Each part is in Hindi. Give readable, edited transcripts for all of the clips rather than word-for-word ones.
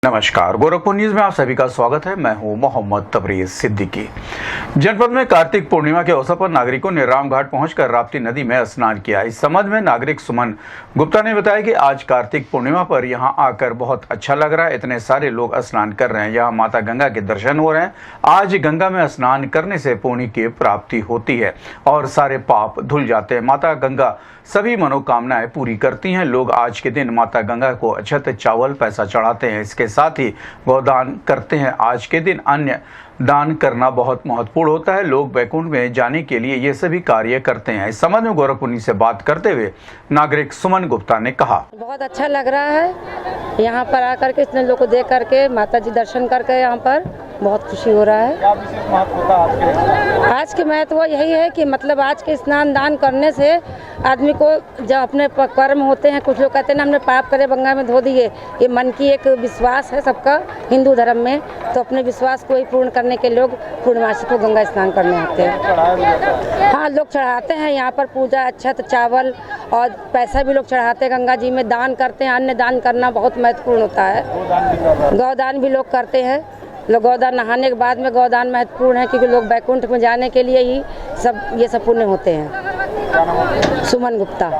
नमस्कार, गोरखपुर न्यूज में आप सभी का स्वागत है। मैं हूं मोहम्मद तबरेज सिद्दीकी। जनपद में कार्तिक पूर्णिमा के अवसर पर नागरिकों ने रामघाट पहुंचकर राप्ती नदी में स्नान किया। इस संबंध में नागरिक सुमन गुप्ता ने बताया कि आज कार्तिक पूर्णिमा पर यहां आकर बहुत अच्छा लग रहा है। इतने सारे लोग स्नान कर रहे हैं, यहाँ माता गंगा के दर्शन हो रहे हैं। आज गंगा में स्नान करने से पुण्य की प्राप्ति होती है और सारे पाप धुल जाते हैं। माता गंगा सभी मनोकामनाएं पूरी करती हैं। लोग आज के दिन माता गंगा को अक्षत, चावल, पैसा चढ़ाते हैं। इसके साथ ही गोदान करते हैं। आज के दिन अन्य दान करना बहुत महत्वपूर्ण होता है। लोग वैकुंठ में जाने के लिए ये सभी कार्य करते हैं। इस संबंध में गोरखपुर से बात करते हुए नागरिक सुमन गुप्ता ने कहा, बहुत अच्छा लग रहा है यहाँ पर आकर के, इतने लोग को देख करके, माता जी दर्शन करके यहाँ पर बहुत खुशी हो रहा है। क्या विशेष महत्व होता है आज के महत्व यही है कि मतलब आज के स्नान दान करने से आदमी को जब अपने कर्म होते हैं, कुछ लोग कहते हैं ना हमने पाप करे गंगा में धो दिए, ये मन की एक विश्वास है सबका हिंदू धर्म में। तो अपने विश्वास को ही पूर्ण करने के लोग पूर्णमासी को गंगा स्नान करने आते हैं। हाँ, लोग चढ़ाते हैं यहाँ पर पूजा, अक्षत, चावल और पैसा भी लोग चढ़ाते हैं। गंगा जी में दान करते हैं। अन्न दान करना बहुत महत्वपूर्ण होता है। गौदान भी लोग करते हैं। लोग गौदान नहाने के बाद में गौदान महत्वपूर्ण है, क्योंकि लोग वैकुंठ में जाने के लिए ही ये सब पुण्य होते हैं। सुमन गुप्ता।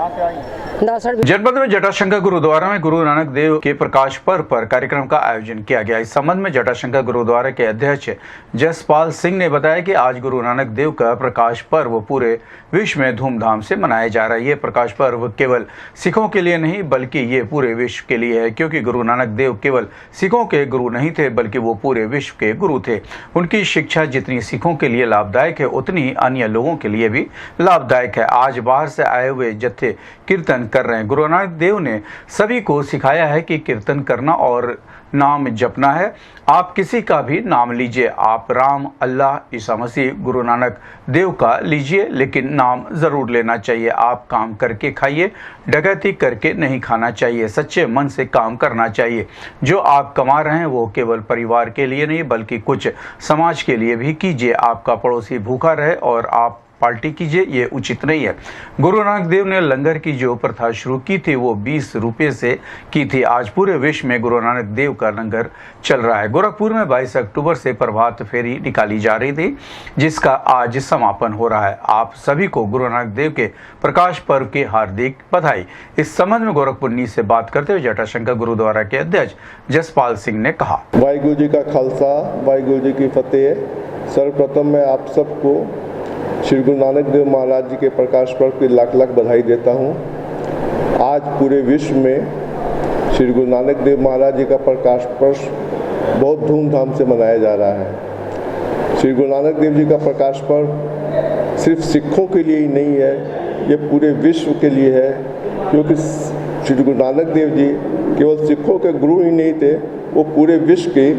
जनपद में जटाशंकर गुरुद्वारा में गुरु नानक देव के प्रकाश पर्व पर कार्यक्रम का आयोजन किया गया। इस संबंध में जटाशंकर गुरुद्वारा के अध्यक्ष जसपाल सिंह ने बताया कि आज गुरु नानक देव का प्रकाश पर्व पूरे विश्व में धूमधाम से मनाया जा रहा है। ये प्रकाश पर्व केवल सिखों के लिए नहीं बल्कि ये पूरे विश्व के लिए है, क्योंकि गुरु नानक देव केवल सिखों के गुरु नहीं थे बल्कि वो पूरे विश्व के गुरु थे। उनकी शिक्षा जितनी सिखों के लिए लाभदायक है उतनी ही अन्य लोगों के लिए भी लाभदायक है। आज बाहर से आए हुए जत्थे कीर्तन कर रहे हैं। गुरु नानक देव ने सभी को सिखाया है कि कीर्तन करना और नाम जपना है। आप किसी का भी नाम लीजिए, आप राम, अल्लाह, ईसा मसीह, गुरु नानक देव का लीजिए, लेकिन नाम जरूर लेना चाहिए। आप काम करके खाइए, डकैती करके नहीं खाना चाहिए। सच्चे मन से काम करना चाहिए। जो आप कमा रहे हैं वो केवल परिवार के लिए नहीं बल्कि कुछ समाज के लिए भी कीजिए। आपका पड़ोसी भूखा रहे और आप पार्टी कीजिए, ये उचित नहीं है। गुरु नानक देव ने लंगर की जो प्रथा शुरू की थी वो 20 रुपये से की थी। आज पूरे विश्व में गुरु नानक देव का लंगर चल रहा है। गोरखपुर में 22 अक्टूबर से प्रभात फेरी निकाली जा रही थी, जिसका आज समापन हो रहा है। आप सभी को गुरु नानक देव के प्रकाश पर्व की हार्दिक बधाई। इस संबंध में गोरखपुर न्यूज से बात करते हुए जटाशंकर गुरुद्वारा के अध्यक्ष जसपाल सिंह ने कहा, वाहिगुरु जी का खालसा, वाहिगुरु जी की फतेह। सर्वप्रथम मैं आप सबको श्री गुरु नानक देव महाराज जी के प्रकाश पर्व की लाख लाख बधाई देता हूँ। आज पूरे विश्व में श्री गुरु नानक देव महाराज जी का प्रकाश पर्व बहुत धूमधाम से मनाया जा रहा है। श्री गुरु नानक देव जी का प्रकाश पर्व सिर्फ सिखों के लिए ही नहीं है, ये पूरे विश्व के लिए है, क्योंकि श्री गुरु नानक देव जी केवल सिखों के गुरु ही नहीं थे, वो पूरे विश्व के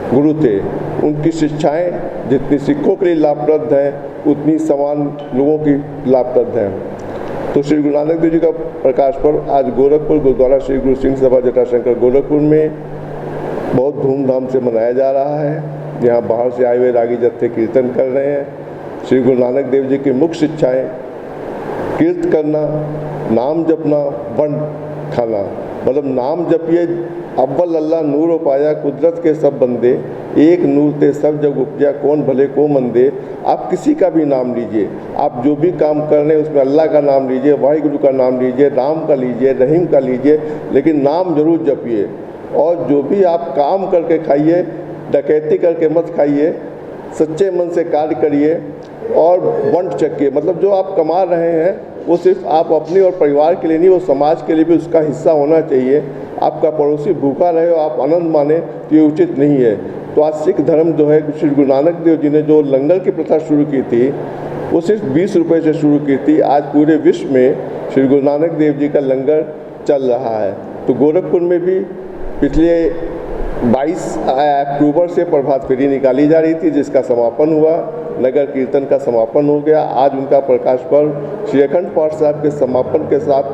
गुरु थे। उनकी शिक्षाएं जितनी सिखों के लिए लाभप्रद हैं उतनी समान लोगों की लाभप्रद हैं। तो श्री गुरु नानक देव जी का प्रकाश पर्व आज गोरखपुर गुरुद्वारा श्री गुरु सिंह सभा जटाशंकर गोरखपुर में बहुत धूमधाम से मनाया जा रहा है। यहाँ बाहर से आए हुए रागी जत्थे कीर्तन कर रहे हैं। श्री गुरु नानक देव जी की मुख्य शिक्षाएं कीर्त करना, नाम जपना, वंड खाना। मतलब नाम जपिए, अव्वल अल्लाह नूर पाया, कुदरत के सब बंदे, एक नूर ते सब जग उपजा, कौन भले को मंदे। आप किसी का भी नाम लीजिए, आप जो भी काम कर रहे हैं उसमें अल्लाह का नाम लीजिए, वाहिगुरु का नाम लीजिए, राम का लीजिए, रहीम का लीजिए, लेकिन नाम जरूर जपिए। और जो भी आप काम करके खाइए, डकैती करके मत खाइए, सच्चे मन से कार्य करिए और वंट चकिए। मतलब जो आप कमा रहे हैं वो सिर्फ आप अपने और परिवार के लिए नहीं, वो समाज के लिए भी उसका हिस्सा होना चाहिए। आपका पड़ोसी भूखा रहे और आप आनंद माने तो ये उचित नहीं है। तो आज सिख धर्म जो है, श्री गुरु नानक देव जी ने जो लंगर की प्रथा शुरू की थी वो सिर्फ 20 रुपये से शुरू की थी। आज पूरे विश्व में श्री गुरु नानक देव जी का लंगर चल रहा है। तो गोरखपुर में भी पिछले 22 अक्टूबर से प्रभात फेरी निकाली जा रही थी, जिसका समापन हुआ। नगर कीर्तन का समापन हो गया। आज उनका प्रकाश पर्व श्री अखंड पाठ साहब के समापन के साथ,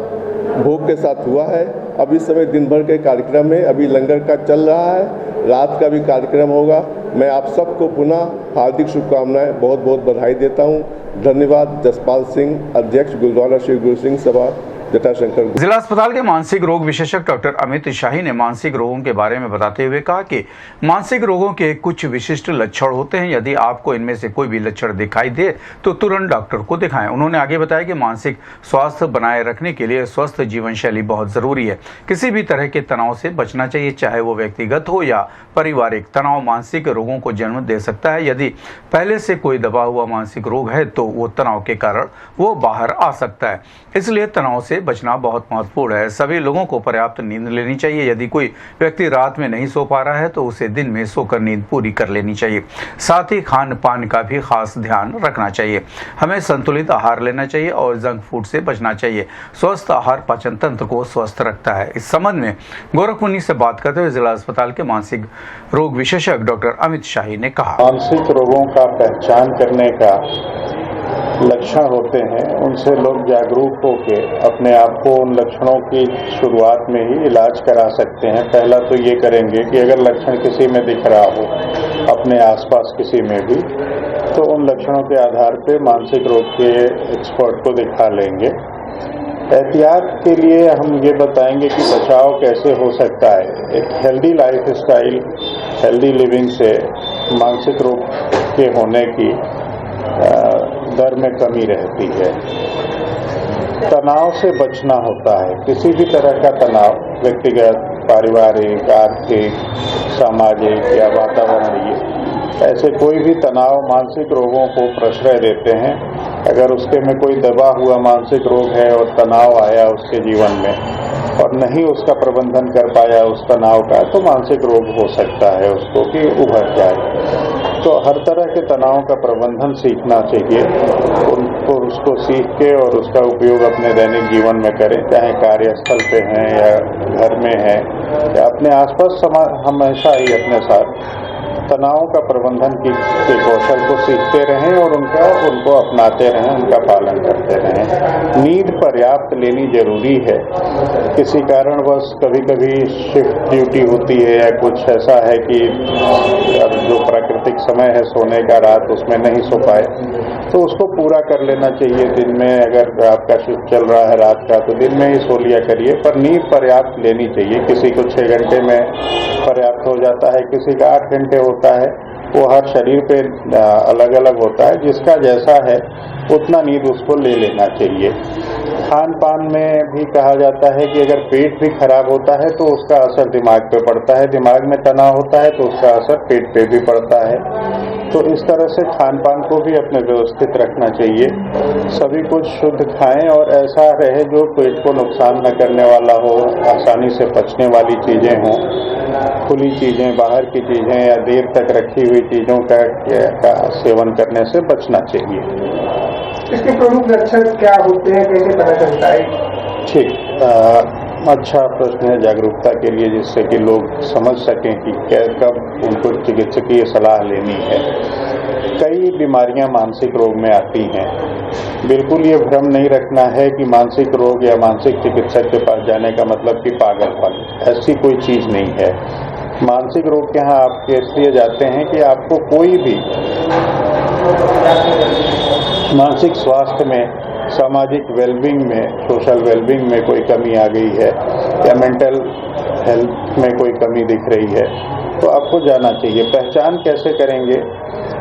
भोग के साथ हुआ है। अभी समय दिन भर के कार्यक्रम है, अभी लंगर का चल रहा है, रात का भी कार्यक्रम होगा। मैं आप सबको पुनः हार्दिक शुभकामनाएं, बहुत बहुत बधाई देता हूं। धन्यवाद। जसपाल सिंह, अध्यक्ष गुरुद्वारा श्री गुरु सिंह सभा जटाशंकर। जिला अस्पताल के मानसिक रोग विशेषज्ञ डॉक्टर अमित शाही ने मानसिक रोगों के बारे में बताते हुए कहा कि मानसिक रोगों के कुछ विशिष्ट लक्षण होते हैं। यदि आपको इनमें से कोई भी लक्षण दिखाई दे तो तुरंत डॉक्टर को दिखाएं। उन्होंने आगे बताया कि मानसिक स्वास्थ्य बनाए रखने के लिए स्वस्थ जीवन शैली बहुत जरूरी है। किसी भी तरह के तनाव से बचना चाहिए, चाहे वो व्यक्तिगत हो या पारिवारिक। तनाव मानसिक रोगों को जन्म दे सकता है। यदि पहले से कोई दबा हुआ मानसिक रोग है तो वो तनाव के कारण वो बाहर आ सकता है। इसलिए तनाव से बचना बहुत महत्वपूर्ण है। सभी लोगों को पर्याप्त नींद लेनी चाहिए। यदि कोई व्यक्ति रात में नहीं सो पा रहा है तो उसे दिन में सोकर नींद पूरी कर लेनी चाहिए। साथ ही खान पान का भी खास ध्यान रखना चाहिए। हमें संतुलित आहार लेना चाहिए और जंक फूड से बचना चाहिए। स्वस्थ आहार पाचन तंत्र को स्वस्थ रखता है। इस संबंध में गोरखपुर से बात करते हुए जिला अस्पताल के मानसिक रोग विशेषज्ञ डॉक्टर अमित शाही ने कहा, मानसिक रोगों का पहचान करने का लक्षण होते हैं, उनसे लोग जागरूक होकर अपने आप को उन लक्षणों की शुरुआत में ही इलाज करा सकते हैं। पहला तो ये करेंगे कि अगर लक्षण किसी में दिख रहा हो, अपने आसपास किसी में भी, तो उन लक्षणों के आधार पर मानसिक रोग के एक्सपर्ट को दिखा लेंगे। एहतियात के लिए हम ये बताएंगे कि बचाव कैसे हो सकता है। एक healthy life style, healthy living से मानसिक रोग के होने की दर में कमी रहती है। तनाव से बचना होता है। किसी भी तरह का तनाव, व्यक्तिगत, पारिवारिक, आर्थिक, सामाजिक या वातावरणीय, ऐसे कोई भी तनाव मानसिक रोगों को प्रश्रय देते हैं। अगर उसके में कोई दबा हुआ मानसिक रोग है और तनाव आया उसके जीवन में और नहीं उसका प्रबंधन कर पाया उस तनाव का, तो मानसिक रोग हो सकता है उसको कि उभर जाए। तो हर तरह के तनाव का प्रबंधन सीखना चाहिए। उनको उसको सीख के और उसका उपयोग अपने दैनिक जीवन में करें, चाहे कार्यस्थल पे हैं या घर में हैं या अपने आसपास हमेशा ही अपने साथ तनाव का प्रबंधन के कौशल को सीखते रहें और उनको अपनाते रहें, उनका पालन करते रहें। नींद पर्याप्त लेनी जरूरी है। किसी कारणवश कभी कभी शिफ्ट ड्यूटी होती है या कुछ ऐसा है कि अब जो प्राकृतिक समय है सोने का रात उसमें नहीं सो पाए, तो उसको पूरा कर लेना चाहिए। दिन में अगर आपका शिफ्ट चल रहा है रात का तो दिन में ही सो लिया करिए, पर नींद पर्याप्त लेनी चाहिए। किसी को 6 घंटे में पर्याप्त हो जाता है, किसी का 8 घंटे होता है। वो हर शरीर पे अलग अलग होता है। जिसका जैसा है उतना नींद उसको ले लेना चाहिए। खान पान में भी कहा जाता है कि अगर पेट भी खराब होता है तो उसका असर दिमाग पे पड़ता है, दिमाग में तनाव होता है तो उसका असर पेट पे भी पड़ता है। तो इस तरह से खान पान को भी अपने व्यवस्थित रखना चाहिए। सभी कुछ शुद्ध खाएं और ऐसा रहे जो पेट को नुकसान न करने वाला हो, आसानी से पचने वाली चीजें हों। खुली चीजें, बाहर की चीजें या देर तक रखी हुई चीजों का सेवन करने से बचना चाहिए। इसके प्रमुख लक्षण क्या होते हैं, कैसे पता चलता है? ठीक, अच्छा प्रश्न है जागरूकता के लिए, जिससे कि लोग समझ सकें कि कब उनको चिकित्सकीय सलाह लेनी है। कई बीमारियां मानसिक रोग में आती हैं। बिल्कुल ये भ्रम नहीं रखना है कि मानसिक रोग या मानसिक चिकित्सक के पास जाने का मतलब कि पागलपन, ऐसी कोई चीज नहीं है। मानसिक रोग के यहाँ आप इसलिए जाते हैं कि आपको कोई भी मानसिक स्वास्थ्य में, सामाजिक वेलबींग में, सोशल वेलबींग में कोई कमी आ गई है या मेंटल हेल्थ में कोई कमी दिख रही है, तो आपको जाना चाहिए। पहचान कैसे करेंगे?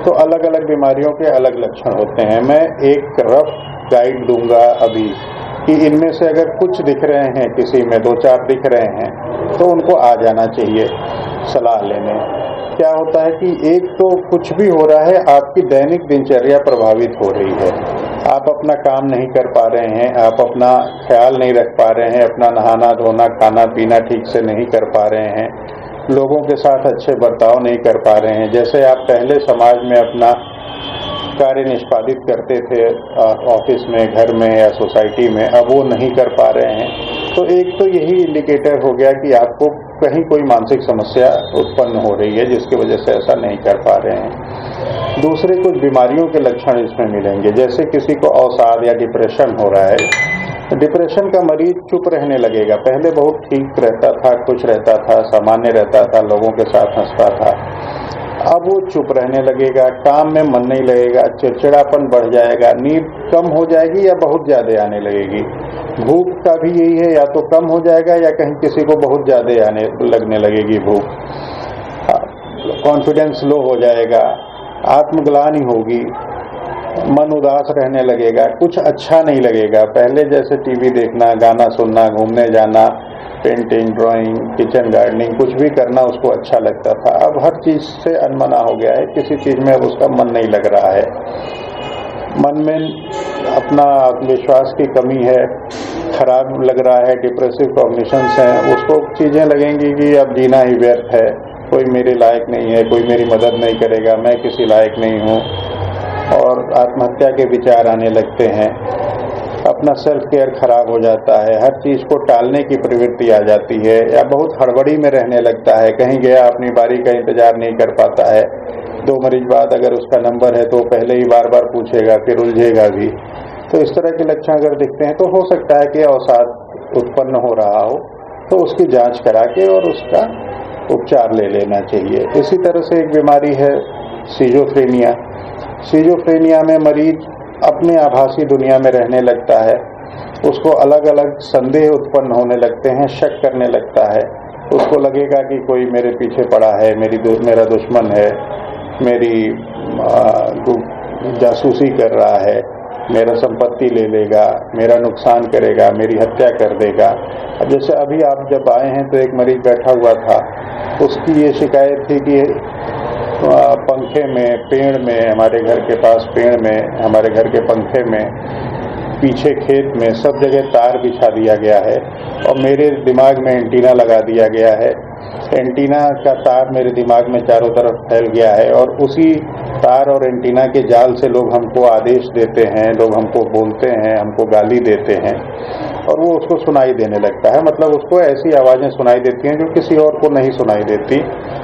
तो अलग अलग बीमारियों के अलग लक्षण होते हैं। मैं एक रफ गाइड दूंगा अभी कि इनमें से अगर कुछ दिख रहे हैं, किसी में 2-4 दिख रहे हैं, तो उनको आ जाना चाहिए सलाह लेने। क्या होता है कि एक तो कुछ भी हो रहा है, आपकी दैनिक दिनचर्या प्रभावित हो रही है। आप अपना काम नहीं कर पा रहे हैं, आप अपना ख्याल नहीं रख पा रहे हैं, अपना नहाना धोना, खाना पीना ठीक से नहीं कर पा रहे हैं, लोगों के साथ अच्छे बर्ताव नहीं कर पा रहे हैं। जैसे आप पहले समाज में अपना कार्य निष्पादित करते थे ऑफिस में, घर में या सोसाइटी में, अब वो नहीं कर पा रहे हैं, तो एक तो यही इंडिकेटर हो गया कि आपको कहीं कोई मानसिक समस्या उत्पन्न हो रही है जिसकी वजह से ऐसा नहीं कर पा रहे हैं। दूसरे कुछ बीमारियों के लक्षण इसमें मिलेंगे, जैसे किसी को अवसाद या डिप्रेशन हो रहा है। डिप्रेशन का मरीज चुप रहने लगेगा। पहले बहुत ठीक रहता था, खुश रहता था, सामान्य रहता था, लोगों के साथ हंसता था। अब वो चुप रहने लगेगा, काम में मन नहीं लगेगा, चिड़चिड़ापन बढ़ जाएगा, नींद कम हो जाएगी या बहुत ज्यादा आने लगेगी। भूख का भी यही है, या तो कम हो जाएगा या कहीं किसी को बहुत ज़्यादा लगने लगेगी भूख, कॉन्फिडेंस लो हो जाएगा, आत्मग्लानि होगी, मन उदास रहने लगेगा, कुछ अच्छा नहीं लगेगा। पहले जैसे टीवी देखना, गाना सुनना, घूमने जाना, पेंटिंग, ड्राइंग, किचन गार्डनिंग, कुछ भी करना उसको अच्छा लगता था। अब हर चीज़ से अनमना हो गया है, किसी चीज़ में अब उसका मन नहीं लग रहा है, मन में अपना आत्मविश्वास की कमी है, खराब लग रहा है, डिप्रेसिव कॉग्निशंस हैं, उसको चीज़ें लगेंगी कि अब जीना ही व्यर्थ है, कोई मेरे लायक नहीं है, कोई मेरी मदद नहीं करेगा, मैं किसी लायक नहीं हूँ, और आत्महत्या के विचार आने लगते हैं। अपना सेल्फ केयर खराब हो जाता है, हर चीज़ को टालने की प्रवृत्ति आ जाती है, या बहुत हड़बड़ी में रहने लगता है, कहीं गया अपनी बारी का इंतजार नहीं कर पाता है। 2 मरीज बाद अगर उसका नंबर है तो पहले ही बार बार पूछेगा, फिर उलझेगा भी। तो इस तरह के लक्षण अगर दिखते हैं तो हो सकता है कि अवसाद उत्पन्न हो रहा हो, तो उसकी जांच करा के और उसका उपचार ले लेना चाहिए। इसी तरह से एक बीमारी है सिजोफ्रेनिया। सिजोफ्रेनिया में मरीज अपने आभासी दुनिया में रहने लगता है, उसको अलग अलग संदेह उत्पन्न होने लगते हैं, शक करने लगता है, उसको लगेगा कि कोई मेरे पीछे पड़ा है, मेरा दुश्मन है, मेरी जासूसी कर रहा है, मेरा संपत्ति ले लेगा, मेरा नुकसान करेगा, मेरी हत्या कर देगा। अब जैसे अभी आप जब आए हैं तो एक मरीज बैठा हुआ था, उसकी ये शिकायत थी कि पंखे में, पेड़ में, हमारे घर के पास पेड़ में, हमारे घर के पंखे में, पीछे खेत में, सब जगह तार बिछा दिया गया है और मेरे दिमाग में एंटीना लगा दिया गया है। एंटीना का तार मेरे दिमाग में चारों तरफ फैल गया है और उसी तार और एंटीना के जाल से लोग हमको आदेश देते हैं, लोग हमको बोलते हैं, हमको गाली देते हैं और वो उसको सुनाई देने लगता है। मतलब उसको ऐसी आवाज़ें सुनाई देती हैं जो किसी और को नहीं सुनाई देती।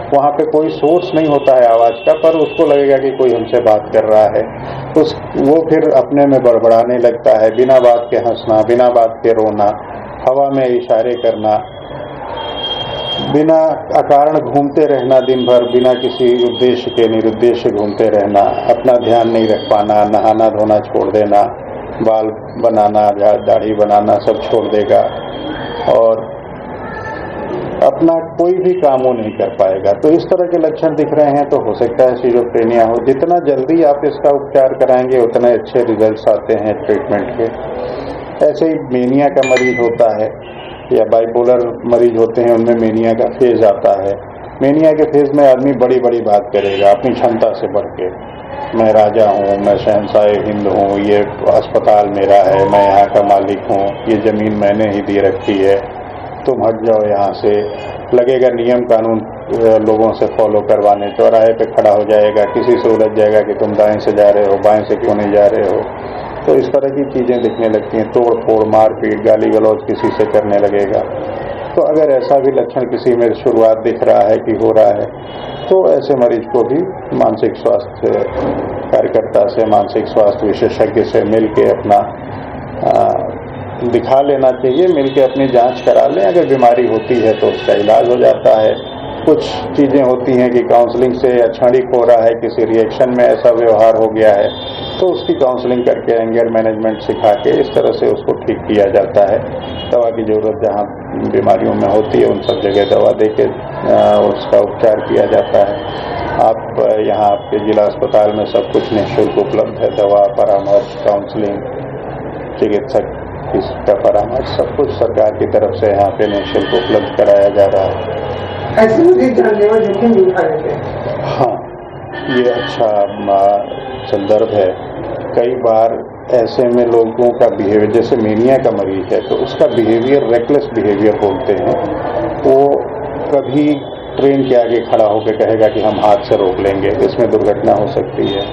वहाँ पे कोई सोर्स नहीं होता है आवाज़ का, पर उसको लगेगा कि कोई हमसे बात कर रहा है। वो फिर अपने में बड़बड़ाने लगता है, बिना बात के हंसना, बिना बात के रोना, हवा में इशारे करना, बिना अकारण घूमते रहना दिन भर, बिना किसी उद्देश्य के निरुद्देश्य घूमते रहना, अपना ध्यान नहीं रख पाना, नहाना धोना छोड़ देना, बाल बनाना, दाढ़ी बनाना सब छोड़ देगा और अपना कोई भी काम वो नहीं कर पाएगा। तो इस तरह के लक्षण दिख रहे हैं तो हो सकता है सिजोफ्रेनिया हो। जितना जल्दी आप इसका उपचार कराएंगे उतने अच्छे रिजल्ट्स आते हैं ट्रीटमेंट के। ऐसे ही मेनिया का मरीज होता है या बाइपोलर मरीज होते हैं, उनमें मेनिया का फेज आता है। मेनिया के फेज में आदमी बड़ी बड़ी बात करेगा अपनी क्षमता से बढ़ के, मैं राजा हूँ, मैं शहंशाह हिंद हूँ, ये अस्पताल मेरा है, मैं यहाँ का मालिक हूँ, ये ज़मीन मैंने ही दी रखी है, तुम हट जाओ यहाँ से। लगेगा नियम कानून लोगों से फॉलो करवाने, चौराहे पे खड़ा हो जाएगा, किसी से उलझ जाएगा कि तुम दाएं से जा रहे हो, बाएं से क्यों नहीं जा रहे हो। तो इस तरह की चीज़ें दिखने लगती हैं, तोड़ फोड़, मारपीट, गाली गलौज किसी से करने लगेगा। तो अगर ऐसा भी लक्षण किसी में शुरुआत दिख रहा है कि हो रहा है तो ऐसे मरीज को भी मानसिक स्वास्थ्य कार्यकर्ता से, मानसिक स्वास्थ्य विशेषज्ञ से मिल के अपना दिखा लेना चाहिए, मिलके अपनी जांच करा लें। अगर बीमारी होती है तो उसका इलाज हो जाता है। कुछ चीज़ें होती हैं कि काउंसलिंग से क्षणिक हो रहा है, किसी रिएक्शन में ऐसा व्यवहार हो गया है तो उसकी काउंसलिंग करके एंगर मैनेजमेंट सिखा के इस तरह से उसको ठीक किया जाता है। दवा की ज़रूरत जहाँ बीमारियों में होती है उन सब जगह दवा दे के उसका उपचार किया जाता है। आप यहाँ आपके जिला अस्पताल में सब कुछ निःशुल्क उपलब्ध है, दवा, परामर्श, काउंसलिंग, चिकित्सक इसका परामर्श, सब कुछ सरकार की तरफ से यहाँ पे निःशुल्क उपलब्ध कराया जा रहा है। ऐसे मरीज जानलेवा जोखिम भी उठा लेते हैं। हाँ, ये अच्छा संदर्भ है। कई बार ऐसे में लोगों का बिहेवियर, जैसे मेनिया का मरीज है तो उसका बिहेवियर रेकलेस बिहेवियर बोलते हैं। वो कभी ट्रेन के आगे खड़ा होकर कहेगा कि हम हाथ से रोक लेंगे, इसमें दुर्घटना हो सकती है।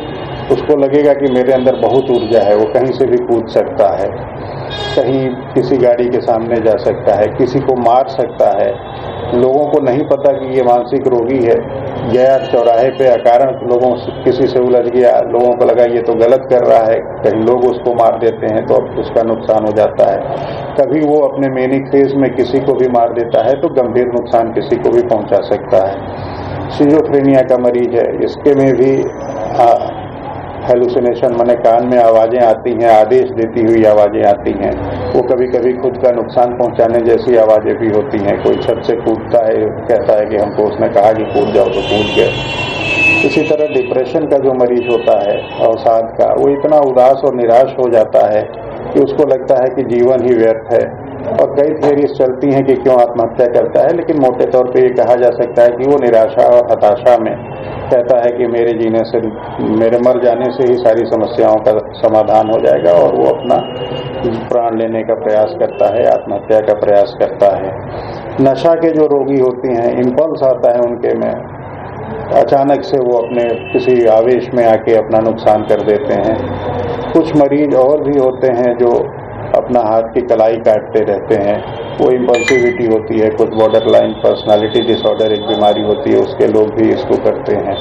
उसको लगेगा कि मेरे अंदर बहुत ऊर्जा है, वो कहीं से भी कूद सकता है, कहीं किसी गाड़ी के सामने जा सकता है, किसी को मार सकता है। लोगों को नहीं पता कि ये मानसिक रोगी है, गया चौराहे पे अकारण लोगों से किसी से उलझ गया, लोगों को लगा ये तो गलत कर रहा है, कहीं लोग उसको मार देते हैं तो अब उसका नुकसान हो जाता है। कभी वो अपने मेनिक फेज में किसी को भी मार देता है तो गंभीर नुकसान किसी को भी पहुंचा सकता है। सिजोफ्रेनिया का मरीज है, इसके में भी हेलुसिनेशन, माने कान में आवाज़ें आती हैं, आदेश देती हुई आवाज़ें आती हैं। वो कभी कभी खुद का नुकसान पहुंचाने जैसी आवाज़ें भी होती हैं। कोई छत से कूदता है, कहता है कि हमको उसने कहा कि कूद जाओ तो कूद गए। इसी तरह डिप्रेशन का जो मरीज होता है अवसाद का, वो इतना उदास और निराश हो जाता है कि उसको लगता है कि जीवन ही व्यर्थ है। और कई थियरीज चलती हैं कि क्यों आत्महत्या करता है, लेकिन मोटे तौर पे ये कहा जा सकता है कि वो निराशा और हताशा में कहता है कि मेरे जीने से, मेरे मर जाने से ही सारी समस्याओं का समाधान हो जाएगा, और वो अपना प्राण लेने का प्रयास करता है, आत्महत्या का प्रयास करता है। नशा के जो रोगी होते हैं, इम्पल्स आता है उनके में, अचानक से वो अपने किसी आवेश में आके अपना नुकसान कर देते हैं। कुछ मरीज और भी होते हैं जो अपना हाथ की कलाई काटते रहते हैं, वो इम्पल्सिविटी होती है। कुछ बॉर्डर लाइन पर्सनालिटी डिसऑर्डर एक बीमारी होती है, उसके लोग भी इसको करते हैं।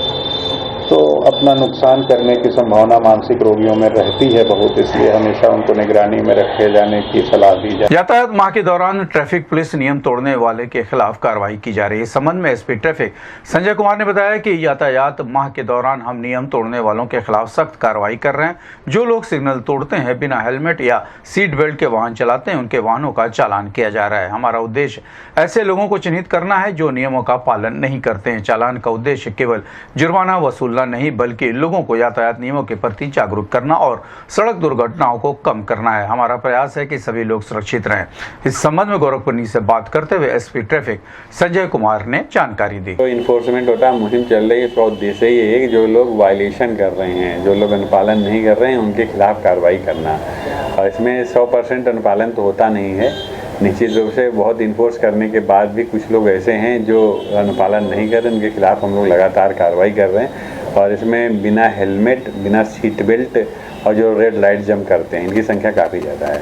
तो अपना नुकसान करने की संभावना मानसिक रोगियों में रहती है बहुत, इसलिए हमेशा उनको निगरानी में रखे जाने की सलाह दी जाए। यातायात माह के दौरान ट्रैफिक पुलिस नियम तोड़ने वाले के खिलाफ कार्रवाई की जा रही है। इस संबंध में एसपी ट्रैफिक संजय कुमार ने बताया कि यातायात माह के दौरान हम नियम तोड़ने वालों के खिलाफ सख्त कार्रवाई कर रहे हैं। जो लोग सिग्नल तोड़ते हैं, बिना हेलमेट या सीट बेल्ट के वाहन चलाते हैं, उनके वाहनों का चालान किया जा रहा है। हमारा उद्देश्य ऐसे लोगों को चिन्हित करना है जो नियमों का पालन नहीं करते हैं। चालान का उद्देश्य केवल जुर्माना वसूलना नहीं, बल्कि लोगों को यातायात नियमों के प्रति जागरूक करना और सड़क दुर्घटनाओं को कम करना है। हमारा प्रयास है कि सभी लोग सुरक्षित रहें। इस संबंध में गोरखपुर से बात करते हुए एसपी ट्रैफिक संजय कुमार ने जानकारी दी। तो इन्फोर्समेंट होता है, मुहिम चल रही है। इसका उद्देश्य ये है कि जो लोग वायलेशन कर रहे हैं, जो लोग अनुपालन नहीं कर रहे हैं, उनके खिलाफ कार्रवाई करना। और इसमें 100% अनुपालन तो होता नहीं है, निश्चित रूप से बहुत इन्फोर्स करने के बाद भी कुछ लोग ऐसे हैं जो अनुपालन नहीं कर रहे, उनके खिलाफ हम लोग लगातार कार्रवाई कर रहे हैं। और इसमें बिना हेलमेट, बिना सीट बेल्ट और जो रेड लाइट जंप करते हैं, इनकी संख्या काफ़ी ज़्यादा है।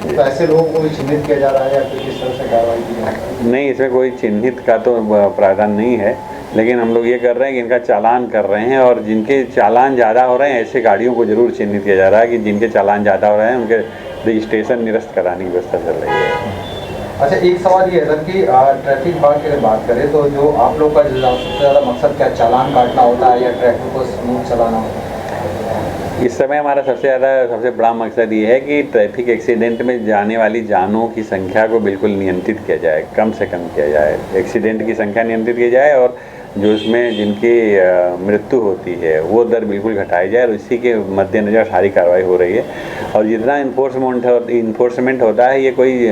तो ऐसे लोगों को चिन्हित किया जा रहा है या किस तरह से कार्रवाई की जा रही है? नहीं, इसमें कोई चिन्हित का तो प्रावधान नहीं है, लेकिन हम लोग ये कर रहे हैं कि इनका चालान कर रहे हैं, और जिनके चालान ज़्यादा हो रहे हैं ऐसे गाड़ियों को जरूर चिन्हित किया जा रहा है कि जिनके चालान ज़्यादा हो रहे हैं उनके रजिस्ट्रेशन निरस्त कराने की व्यवस्था चल रही है। अच्छा, एक सवाल ये है सर कि ट्रैफिक भाग की अगर बात करें तो जो आप लोग का सबसे ज़्यादा मकसद क्या, चालान काटना होता है या ट्रैफिक को स्मूथ चलाना होता है? इस समय हमारा सबसे बड़ा मकसद ये है कि ट्रैफिक एक्सीडेंट में जाने वाली जानों की संख्या को बिल्कुल नियंत्रित किया जाए, कम से कम किया जाए। एक्सीडेंट की संख्या नियंत्रित की जाए और जो उसमें जिनकी मृत्यु होती है वो दर बिल्कुल घटाई जाए, और इसी के मद्देनज़र सारी कार्रवाई हो रही है। और जितना इन्फोर्समेंट होता है, ये कोई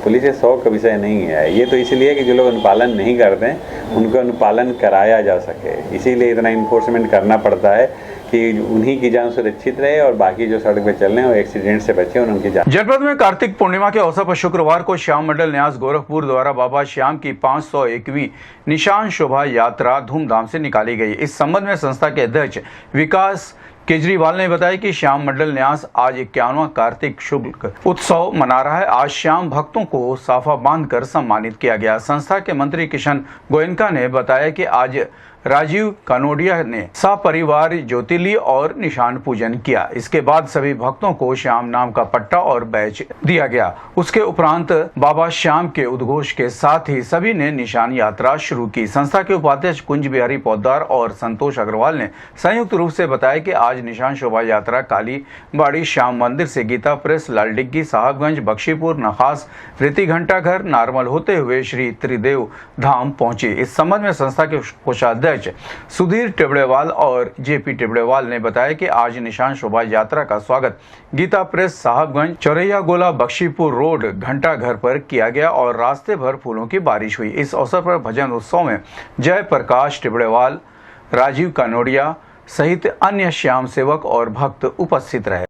पुलिस के शौक का विषय नहीं है। ये तो इसलिए कि जो लोग अनुपालन नहीं करते हैं उनको अनुपालन कराया जा सके, इसीलिए इतना इन्फोर्समेंट करना पड़ता है कि उन्हीं की जान सुरक्षित रहे और बाकी जो सड़क पे चल रहे हैं वो एक्सीडेंट से बचे और उनकी जान। जनपद में कार्तिक पूर्णिमा के अवसर पर शुक्रवार को श्याम मंडल न्यास गोरखपुर द्वारा बाबा श्याम की 501वीं निशान शोभा यात्रा धूमधाम से निकाली गई। इस संबंध में संस्था के अध्यक्ष विकास केजरीवाल ने बताया कि श्याम मंडल न्यास आज 51वां कार्तिक शुक्ल उत्सव मना रहा है। आज श्याम भक्तों को साफा बांधकर सम्मानित किया गया। संस्था के मंत्री किशन गोयनका ने बताया कि आज राजीव कानोडिया ने सपरिवार ज्योतिर्ली और निशान पूजन किया। इसके बाद सभी भक्तों को श्याम नाम का पट्टा और बैच दिया गया। उसके उपरांत बाबा श्याम के उद्घोष के साथ ही सभी ने निशान यात्रा शुरू की। संस्था के उपाध्यक्ष कुंज बिहारी पौदार और संतोष अग्रवाल ने संयुक्त रूप से बताया कि आज निशान शोभा यात्रा काली बाड़ी श्याम मंदिर से गीता प्रेस, लालडिग्गी, साहबगंज, बख्शीपुर, नखास, रीति घंटाघर, नारमल होते हुए श्री त्रिदेव धाम पहुंची। इस संबंध में संस्था के कोषाध्यक्ष सुधीर टिबड़ेवाल और जेपी टिबड़ेवाल ने बताया कि आज निशान शोभा यात्रा का स्वागत गीता प्रेस, साहबगंज, चौरैया गोला, बख्शीपुर रोड, घंटाघर पर किया गया और रास्ते भर फूलों की बारिश हुई। इस अवसर पर भजन उत्सव में जय प्रकाश टिबड़ेवाल, राजीव कानोडिया सहित अन्य श्याम सेवक और भक्त उपस्थित रहे।